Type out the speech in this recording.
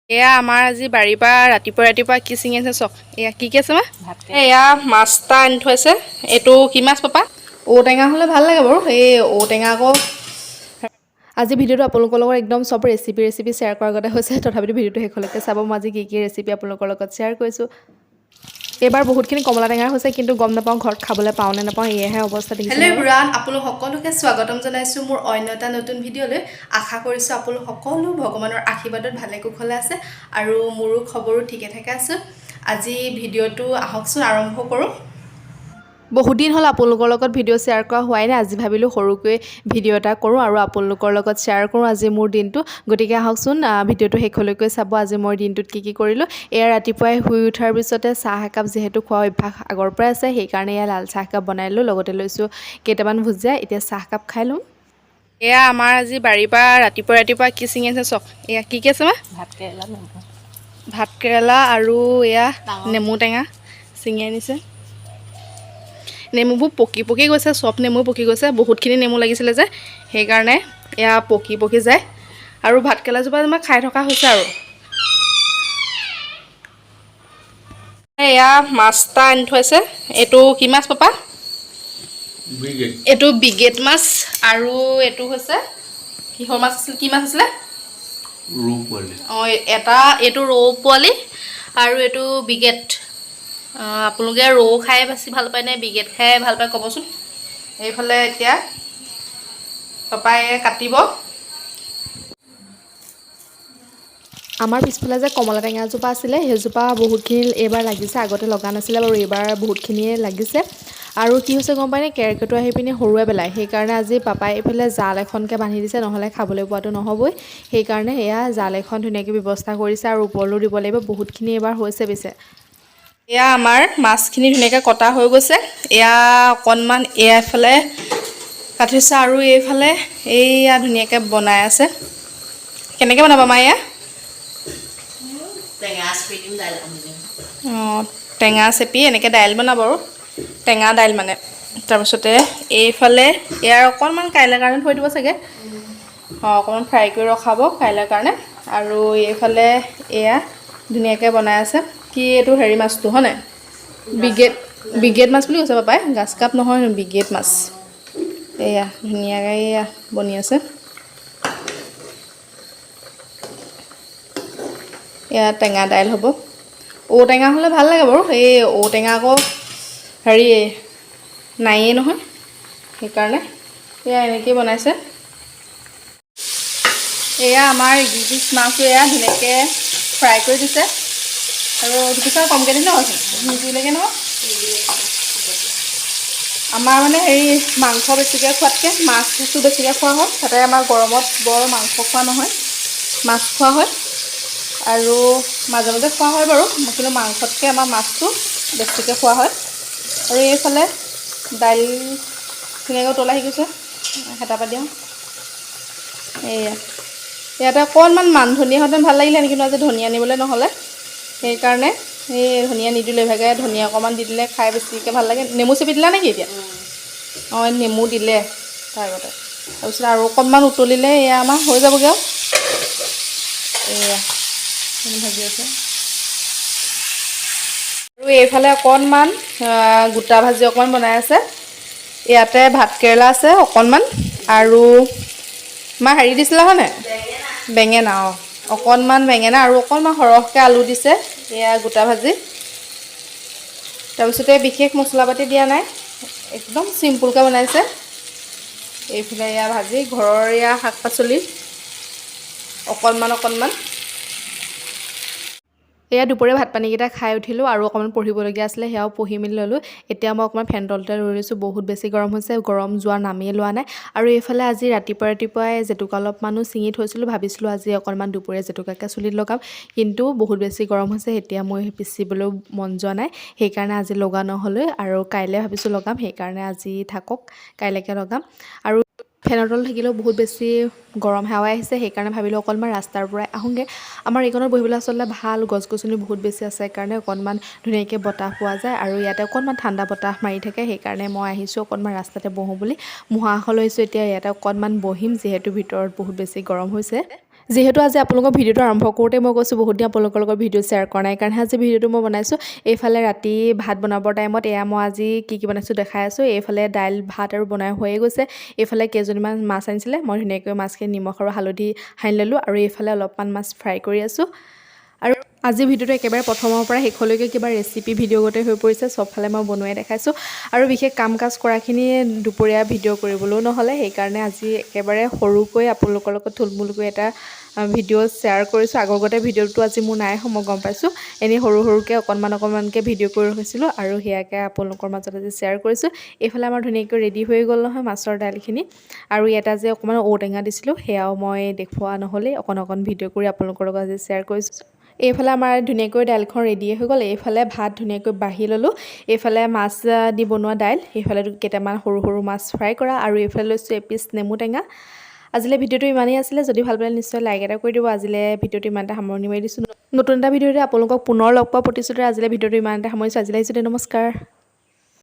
এয়া আমাৰ আজি বাৰীৰ পৰা ৰাতিপুৱা কি ছিঙি আছে চক। এয়া কি আছে মা? এয়া মাছ এটা আনি থৈছে। এইটো কি মাছ পাপা? ঔটেঙা হ'লে ভাল লাগে বাৰু। এই ঔটেঙা আকৌ আজি ভিডিঅ'টো আপোনালোকৰ লগত একদম চব ৰেচিপি শ্বেয়াৰ কৰাৰ আগতে হৈছে, তথাপিতো ভিডিঅ'টো শেষলৈকে চাব। মই আজি কি ৰেচিপি আপোনালোকৰ লগত শ্বেয়াৰ কৰিছোঁ। এইবাৰ বহুতখিনি কমলা টেঙা হৈছে, কিন্তু গম নাপাওঁ ঘৰত খাবলৈ পাওঁ নে নাপাওঁ, এয়াহে অৱস্থা দেখিছে। হেল্ল' এভৰিৱান, আপোনালোক সকলোকে স্বাগতম জনাইছোঁ মোৰ অন্য এটা নতুন ভিডিঅ'লৈ। আশা কৰিছোঁ আপোনালোক সকলো ভগৱানৰ আশীৰ্বাদত ভালে কুশলে আছে আৰু মোৰো খবৰো ঠিকে থাকে আছোঁ। আজি ভিডিঅ'টো আহকচোন আৰম্ভ কৰোঁ। বহুত দিন হ'ল আপোনালোকৰ লগত ভিডিঅ' শ্বেয়াৰ কৰা হোৱাই নাই। আজি ভাবিলোঁ সৰুকৈ ভিডিঅ' এটা কৰোঁ আৰু আপোনালোকৰ লগত শ্বেয়াৰ কৰোঁ আজি মোৰ দিনটো। গতিকে আহকচোন ভিডিঅ'টো শেষলৈকে চাব। আজি মই দিনটোত কি কৰিলোঁ। এয়া ৰাতিপুৱাই শুই উঠাৰ পিছতে চাহ একাপ যিহেতু খোৱা অভ্যাস আগৰ পৰাই আছে, সেইকাৰণে এয়া লাল চাহ একাপ বনাই ল'লোঁ। লগতে লৈছোঁ কেইটামান ভুজিয়া। এতিয়া চাহকাপ খাই ল'ম। এয়া আমাৰ আজি বাৰীৰ পৰা ৰাতিপুৱা কি ছিঙি আছে চক। এয়া কি আছে মা? ভাত কেৰেলা আৰু এয়া নেমু টেঙা ছিঙি আনিছে। নেমুবোৰ পকি গৈছে, চব নেমু পকি গৈছে। বহুতখিনি নেমু লাগিছিলে যে, সেইকাৰণে এয়া পকি যায়। আৰু ভাত কেৰেলাজোপা যেনিবা খাই থকা হৈছে আৰু। এয়া মাছ এটা আনি থৈছে। এইটো কি মাছ পাপা? এইটো বিগেট মাছ আৰু এইটো হৈছে কিহৰ মাছ আছিল, কি মাছ আছিলে? ৰৌ পোৱালি। অঁ, এইটো ৰৌ পোৱালি আৰু এইটো বিগেট। আপোনালোকে ৰৌ খাই বেছি ভাল পায় নে বিগেট খাই ভাল পায় ক'বচোন। এইফালে এতিয়া পাপাই কাটিব। আমাৰ পিছফালে যে কমলা টেঙাজোপা আছিলে, সেইজোপা বহুতখিনি এইবাৰ লাগিছে। আগতে লগা নাছিলে বাৰু, এইবাৰ বহুতখিনিয়ে লাগিছে। আৰু কি হৈছে গম পায়নে, কেৰ্কেটুৱা আহি পিনি হৰুৱাই পেলাই। সেইকাৰণে আজি পাপাই এইফালে জাল এখনকৈ বান্ধি দিছে, নহ'লে খাবলৈ পোৱাটো নহ'বই। সেইকাৰণে এয়া জাল এখন ধুনীয়াকৈ ব্যৱস্থা কৰিছে আৰু ওপৰলৈও দিব লাগিব। বহুতখিনি এইবাৰ হৈছে পিছে। এয়া আমাৰ মাছখিনি ধুনীয়াকৈ কটা হৈ গৈছে। এয়া অকণমান এফালে কাটিছে আৰু এইফালে এইয়া ধুনীয়াকৈ বনাই আছে। কেনেকৈ বনাবা মা এয়া? অঁ, টেঙা চেপি এনেকৈ দাইল বনাব আৰু। টেঙা দাইল মানে। তাৰপিছতে এইফালে ইয়াৰ অকণমান কাইলৈ কাৰণে থৈ দিব চাগে। অঁ, অকণমান ফ্ৰাই কৰি ৰখাব কাইলৈ কাৰণে। আৰু এইফালে এয়া ধুনীয়াকৈ বনাই আছে। কি এইটো হেৰি মাছটো হয় নাই? বিগেট মাছ বুলি কৈছে পাপাই, গাছ কাপ নহয়, বিগেট মাছ। এয়া ধুনীয়াকৈ এয়া বনি আছে। এয়া টেঙা দাইল হ'ব। ঔটেঙা হ'লে ভাল লাগে বাৰু। এই ঔটেঙা আকৌ হেৰি নায়েই নহয়, সেইকাৰণে এয়া এনেকেই বনাইছে। এয়া আমাৰ গিলপিচ মাছটো এয়া ধুনীয়াকৈ ফ্ৰাই কৰি দিছে। আৰু দুপিচ কমকৈ দিলে হৈছে, নিদিলেগৈ নহয়। আমাৰ মানে হেৰি মাংস বেছিকৈ খোৱাতকৈ মাছটো বেছিকৈ খোৱা হয়। তাতে আমাৰ গৰমত বৰ মাংস খোৱা নহয়, মাছ খোৱা হয়। আৰু মাজে মাজে খোৱা হয় বাৰু, কিন্তু মাংসতকৈ আমাৰ মাছটো বেছিকৈ খোৱা হয়। আৰু এইফালে দাইল ধুনীয়াকৈ উতলাই শিকিছে, হেতা পাত দিওঁ। এয়া ইয়াতে অকণমান মান ধনিয়াহঁতেন ভাল লাগিলে, কিন্তু আজি ধনিয়া আনিবলৈ নহ'লে, সেইকাৰণে এই ধনিয়া নিদিলোঁ। এইভাগে ধনিয়া অকণমান দি দিলে খাই বেছিকৈ ভাল লাগে। নেমু চেপি দিলা নেকি এতিয়া? অঁ, নেমু দিলে তাৰ আগতে। তাৰপিছত আৰু অকণমান উতলিলে এয়া আমাৰ হৈ যাবগৈ আৰু। এয়া ভাজি আছে। আৰু এইফালে অকণমান গোটা ভাজি অকণমান বনাই আছে। ইয়াতে ভাত কেৰেলা আছে অকণমান আৰু মা হেৰি দিছিলা হয় নাই? বেঙেনা। অঁ, অকণমান বেঙেনা আৰু অকণমান সৰহকৈ আলু দিছে। এয়া গোটা ভাজি। তাৰপিছতে বিশেষ মছলা পাতি দিয়া নাই, একদম চিম্পুলকৈ বনাইছে। এইফালে এয়া ভাজি, ঘৰৰ এয়া শাক পাচলি অকণমান। এয়া দুপৰীয়া ভাত পানীকেইটা খাই উঠিলোঁ আৰু অকণমান পঢ়িবলগীয়া আছিলে, সেয়াও পঢ়ি মেলি ল'লোঁ। এতিয়া মই অকণমান ফেন তলতে ৰৈ লৈছোঁ। বহুত বেছি গৰম হৈছে, গৰম যোৱাৰ নামেই লোৱা নাই। আৰু এইফালে আজি ৰাতিপুৱাই জেতুকা অলপমানো ছিঙি থৈছিলোঁ। ভাবিছিলোঁ আজি অকণমান দুপৰীয়া জেতুকাকৈ চুলিত লগাম, কিন্তু বহুত বেছি গৰম হৈছে। এতিয়া মই পিচিবলৈও মন যোৱা নাই, সেইকাৰণে আজি লগা নহ'লে। আৰু কাইলৈ ভাবিছোঁ লগাম, সেইকাৰণে আজি থাকক, কাইলৈকে লগাম। আৰু ফেনৰ তলত থাকিলেও বহুত বেছি গৰম হাৱাই আহিছে, সেইকাৰণে ভাবিলোঁ অকণমান ৰাস্তাৰ পৰাই আহোঁগৈ। আমাৰ এইকণত বহিবলৈ আচলতে ভাল, গছ-গছনি বহুত বেছি আছে, সেইকাৰণে অকণমান ধুনীয়াকৈ বতাহ পোৱা যায়। আৰু ইয়াতে অকণমান ঠাণ্ডা বতাহ মাৰি থাকে, সেইকাৰণে মই আহিছোঁ অকণমান ৰাস্তাতে বহোঁ বুলি। মহাশলৈ লৈছোঁ এতিয়া ইয়াতে অকণমান বহিম, যিহেতু ভিতৰত বহুত বেছি গৰম হৈছে। যিহেতু আজি আপোনালোকৰ ভিডিঅ'টো আৰম্ভ কৰোঁতে মই কৈছোঁ বহুত দিন আপোনালোকৰ লগত ভিডিঅ' শ্বেয়াৰ কৰা নাই কাৰণে আজি ভিডিঅ'টো মই বনাইছোঁ। এইফালে ৰাতি ভাত বনাবৰ টাইমত এয়া মই আজি কি বনাইছোঁ দেখাই আছোঁ। এইফালে দাইল ভাত আৰু বনাই হৈয়ে গৈছে। এইফালে কেইজনীমান মাছ আনিছিলে, মই ধুনীয়াকৈ মাছখিনি নিমখ আৰু হালধি সানি ল'লোঁ আৰু এইফালে অলপমান মাছ ফ্ৰাই কৰি আছোঁ। আৰু আজি ভিডিঅ'টো একেবাৰে প্ৰথমৰ পৰা শেষলৈকে কিবা ৰেচিপি ভিডিঅ' গোটেই হৈ পৰিছে, চবফালে মই বনোৱাই দেখাইছোঁ। আৰু বিশেষ কাম কাজ কৰাখিনি দুপৰীয়া ভিডিঅ' কৰিবলৈও নহ'লে, সেইকাৰণে আজি একেবাৰে সৰুকৈ আপোনালোকৰ লগত থুলমূলকৈ এটা ভিডিঅ' শ্বেয়াৰ কৰিছোঁ। আগৰগতে ভিডিঅ'টো আজি মোৰ নাই মই গম পাইছোঁ, এনেই সৰুকৈ অকণমানকৈ ভিডিঅ' কৰি ৰাখিছিলোঁ আৰু সেয়াকৈ আপোনালোকৰ মাজত আজি শ্বেয়াৰ কৰিছোঁ। এইফালে আমাৰ ধুনীয়াকৈ ৰেডি হৈ গ'ল নহয় মাছৰ দাইলখিনি। আৰু এটা যে অকণমান ঔটেঙা দিছিলোঁ, সেয়াও মই দেখুওৱা নহ'লেই, অকণ ভিডিঅ' কৰি আপোনালোকৰ লগত আজি শ্বেয়াৰ কৰিছোঁ। এইফালে আমাৰ ধুনীয়াকৈ দাইলখন ৰেডি হৈ গ'ল। এইফালে ভাত ধুনীয়াকৈ বাঢ়ি ল'লোঁ। এইফালে মাছ দি বনোৱা দাইল, এইফালে কেইটামান সৰু মাছ ফ্ৰাই কৰা, আৰু এইফালে লৈছোঁ এপিচ নেমু টেঙা। আজিলৈ ভিডিঅ'টো ইমানেই আছিলে। যদি ভাল পালে নিশ্চয় লাইক এটা কৰি দিব। আজিলৈ ভিডিঅ'টো ইমানতে সামৰণি মাৰি দিছোঁ। নতুন এটা ভিডিঅ'তে আপোনালোকক পুনৰ লগ পোৱা প্ৰতিশ্ৰুতিৰে আজিলৈ ভিডিঅ'টো ইমানতে সামৰিছোঁ। আজিলৈ আহিছোঁ, নমস্কাৰ।